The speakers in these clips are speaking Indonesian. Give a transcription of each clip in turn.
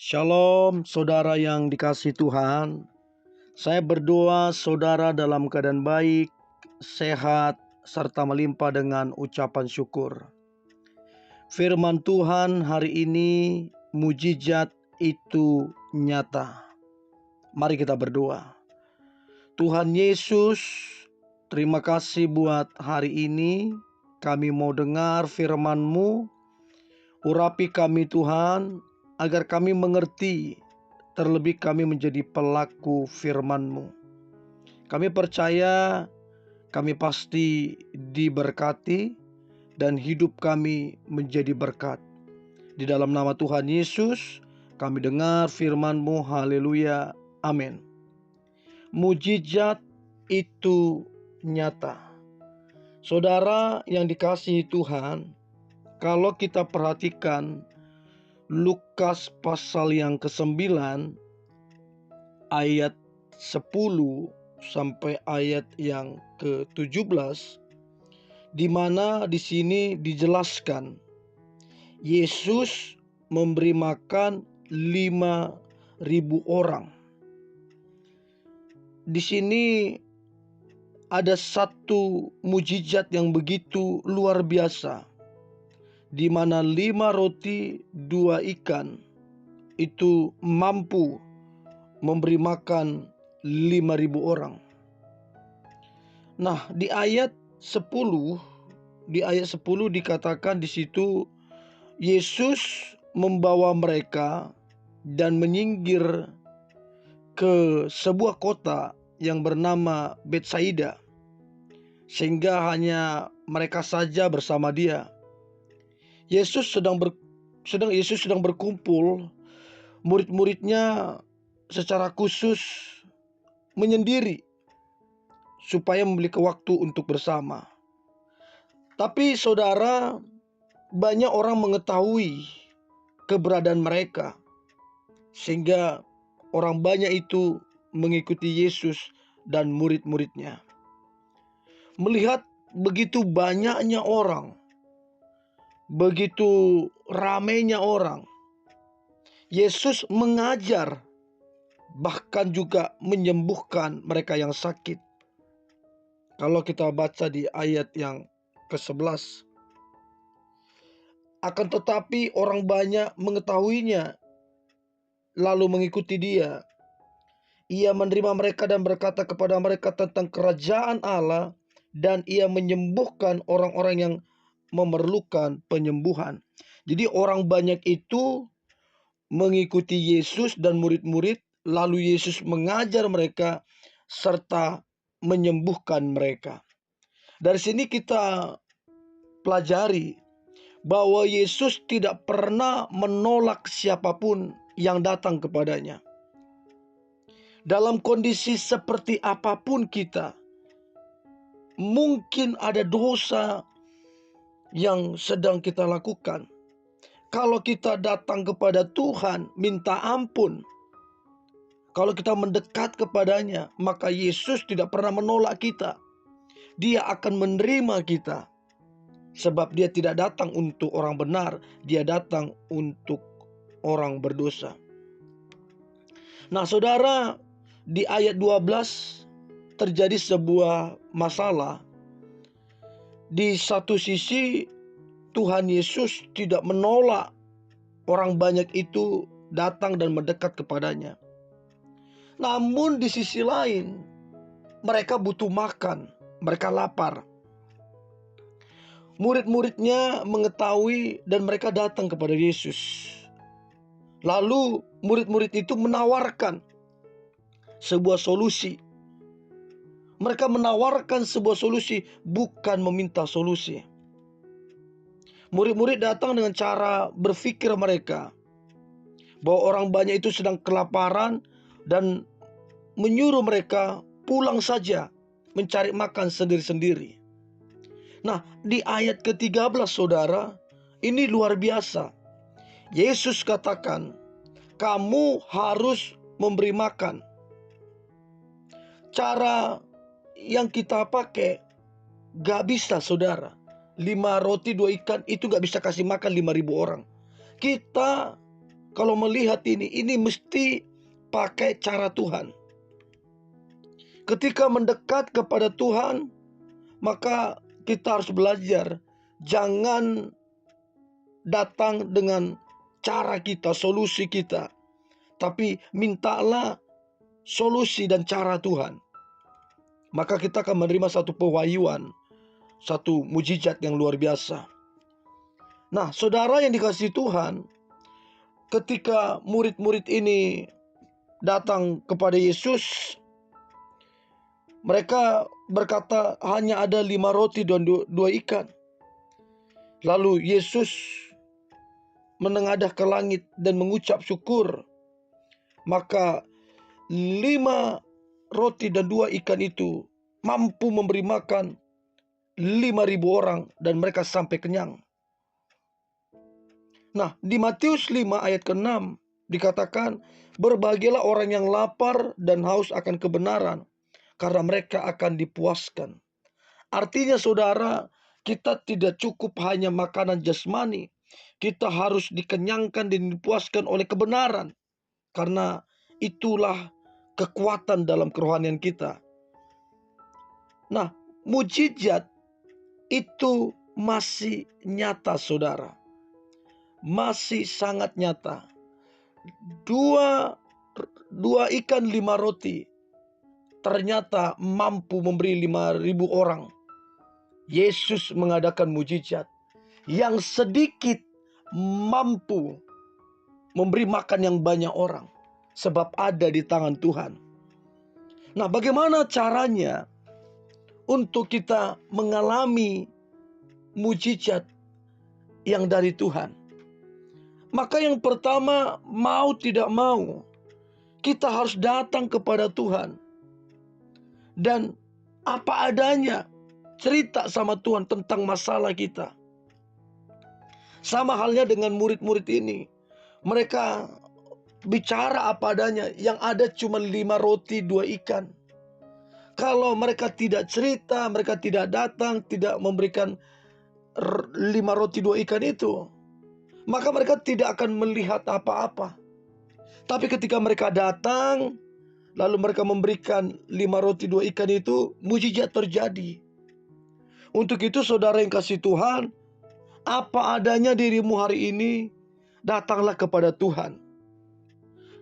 Shalom saudara yang dikasihi Tuhan. Saya berdoa saudara dalam keadaan baik, sehat, serta melimpah dengan ucapan syukur. Firman Tuhan hari ini, mujizat itu nyata. Mari kita berdoa. Tuhan Yesus, terima kasih buat hari ini. Kami mau dengar firman-Mu. Urapi kami Tuhan, agar kami mengerti, terlebih kami menjadi pelaku firman-Mu. Kami percaya kami pasti diberkati dan hidup kami menjadi berkat. Di dalam nama Tuhan Yesus kami dengar firman-Mu. Haleluya. Amin. Mujizat itu nyata. Saudara yang dikasihi Tuhan, kalau kita perhatikan Lukas pasal yang ke-9 ayat 10 sampai ayat yang ke-17, di mana di sini dijelaskan Yesus memberi makan 5.000 orang. Di sini ada satu mujizat yang begitu luar biasa, di mana 5 roti 2 ikan itu mampu memberi makan 5.000 orang. Nah, di ayat 10 dikatakan di situ Yesus membawa mereka dan menyinggir ke sebuah kota yang bernama Betsaida, sehingga hanya mereka saja bersama dia. Yesus sedang berkumpul, murid-muridnya secara khusus menyendiri supaya memiliki waktu untuk bersama. Tapi saudara, banyak orang mengetahui keberadaan mereka, sehingga orang banyak itu mengikuti Yesus dan murid-muridnya. Melihat begitu banyaknya orang, begitu ramainya orang, Yesus mengajar, bahkan juga menyembuhkan mereka yang sakit. Kalau kita baca di ayat yang ke-11, akan tetapi orang banyak mengetahuinya, lalu mengikuti dia. Ia menerima mereka dan berkata kepada mereka tentang kerajaan Allah, dan ia menyembuhkan orang-orang yang memerlukan penyembuhan. Jadi orang banyak itu mengikuti Yesus dan murid-murid, lalu Yesus mengajar mereka serta menyembuhkan mereka. Dari sini kita pelajari bahwa Yesus tidak pernah menolak siapapun yang datang kepadanya. Dalam kondisi seperti apapun kita, mungkin ada dosa yang sedang kita lakukan. Kalau kita datang kepada Tuhan, minta ampun, kalau kita mendekat kepadanya, maka Yesus tidak pernah menolak kita. Dia akan menerima kita. Sebab dia tidak datang untuk orang benar, dia datang untuk orang berdosa. Nah saudara, di ayat 12 terjadi sebuah masalah. Di satu sisi Tuhan Yesus tidak menolak orang banyak itu datang dan mendekat kepadanya. Namun di sisi lain, mereka butuh makan, mereka lapar. Murid-muridnya mengetahui dan mereka datang kepada Yesus. Lalu murid-murid itu menawarkan sebuah solusi. Mereka menawarkan sebuah solusi, bukan meminta solusi. Murid-murid datang dengan cara berpikir mereka bahwa orang banyak itu sedang kelaparan dan menyuruh mereka pulang saja mencari makan sendiri-sendiri. Nah, di ayat ke-13 saudara, ini luar biasa. Yesus katakan, kamu harus memberi makan. Cara yang kita pakai gak bisa saudara. 5 roti 2 ikan itu gak bisa kasih makan 5.000 orang. Kita kalau melihat ini mesti pakai cara Tuhan. Ketika mendekat kepada Tuhan, maka kita harus belajar. Jangan datang dengan cara kita, solusi kita. Tapi mintalah solusi dan cara Tuhan. Maka kita akan menerima satu pewahyuan, satu mujizat yang luar biasa. Nah, saudara yang dikasihi Tuhan, ketika murid-murid ini datang kepada Yesus, mereka berkata hanya ada 5 roti dan 2 ikan. Lalu Yesus menengadah ke langit dan mengucap syukur. Maka 5 roti dan 2 ikan itu mampu memberi makan 5.000 orang dan mereka sampai kenyang. Nah, di Matius 5 ayat ke-6 dikatakan, berbahagialah orang yang lapar dan haus akan kebenaran, karena mereka akan dipuaskan. Artinya saudara, kita tidak cukup hanya makanan jasmani. Kita harus dikenyangkan dan dipuaskan oleh kebenaran. Karena itulah kekuatan dalam kerohanian kita. Nah, mujizat itu masih nyata saudara. Masih sangat nyata. Dua ikan 5 roti ternyata mampu memberi 5.000 orang. Yesus mengadakan mujizat. Yang sedikit mampu memberi makan yang banyak orang. Sebab ada di tangan Tuhan. Nah, bagaimana caranya untuk kita mengalami mujizat yang dari Tuhan? Maka yang pertama, mau tidak mau, kita harus datang kepada Tuhan. Dan apa adanya, cerita sama Tuhan tentang masalah kita. Sama halnya dengan murid-murid ini. Mereka bicara apa adanya, yang ada cuma 5 roti 2 ikan. Kalau mereka tidak cerita, mereka tidak datang, tidak memberikan 5 roti 2 ikan itu, maka mereka tidak akan melihat apa-apa. Tapi ketika mereka datang, lalu mereka memberikan 5 roti 2 ikan itu, mujizat terjadi. Untuk itu saudara yang kasih Tuhan, apa adanya dirimu hari ini, datanglah kepada Tuhan.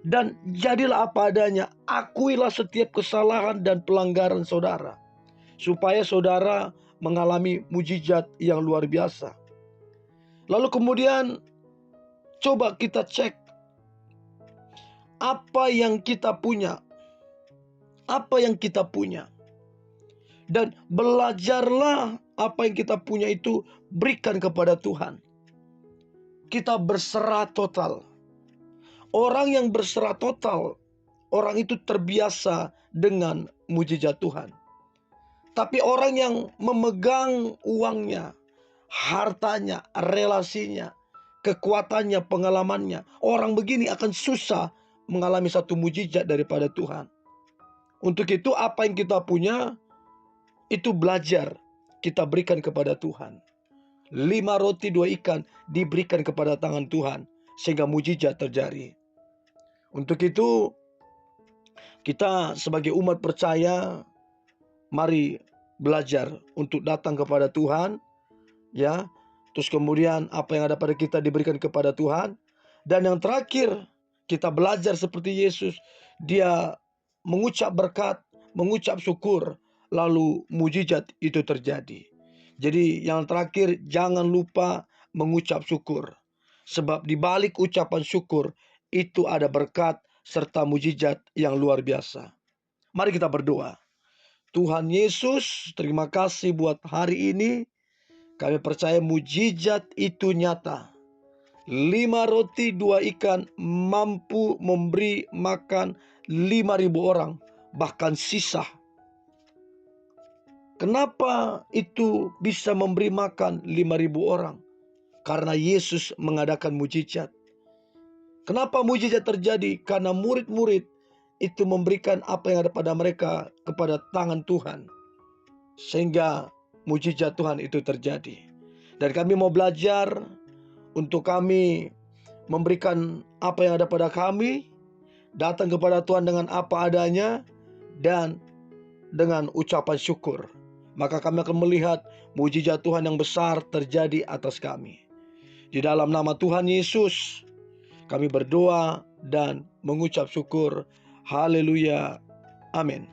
Dan jadilah apa adanya, akuilah setiap kesalahan dan pelanggaran saudara, supaya saudara mengalami mujizat yang luar biasa. Lalu kemudian coba kita cek apa yang kita punya. Apa yang kita punya. Dan belajarlah apa yang kita punya itu berikan kepada Tuhan. Kita berserah total. Orang yang berserah total, orang itu terbiasa dengan mujizat Tuhan. Tapi orang yang memegang uangnya, hartanya, relasinya, kekuatannya, pengalamannya, orang begini akan susah mengalami satu mujizat daripada Tuhan. Untuk itu apa yang kita punya, itu belajar kita berikan kepada Tuhan. 5 roti 2 ikan diberikan kepada tangan Tuhan, sehingga mujizat terjadi. Untuk itu kita sebagai umat percaya, mari belajar untuk datang kepada Tuhan, ya. Terus kemudian apa yang ada pada kita diberikan kepada Tuhan. Dan yang terakhir, kita belajar seperti Yesus. Dia mengucap berkat, mengucap syukur, lalu mujizat itu terjadi. Jadi yang terakhir, jangan lupa mengucap syukur. Sebab di balik ucapan syukur itu ada berkat serta mujizat yang luar biasa. Mari kita berdoa. Tuhan Yesus, terima kasih buat hari ini. Kami percaya mujizat itu nyata. 5 roti 2 ikan mampu memberi makan 5.000 orang, bahkan sisa. Kenapa itu bisa memberi makan 5.000 orang? Karena Yesus mengadakan mujizat. Kenapa mujizat terjadi? Karena murid-murid itu memberikan apa yang ada pada mereka kepada tangan Tuhan, sehingga mujizat Tuhan itu terjadi. Dan kami mau belajar untuk kami memberikan apa yang ada pada kami, datang kepada Tuhan dengan apa adanya, dan dengan ucapan syukur, maka kami akan melihat mujizat Tuhan yang besar terjadi atas kami. Di dalam nama Tuhan Yesus, kami berdoa dan mengucap syukur. Haleluya. Amin.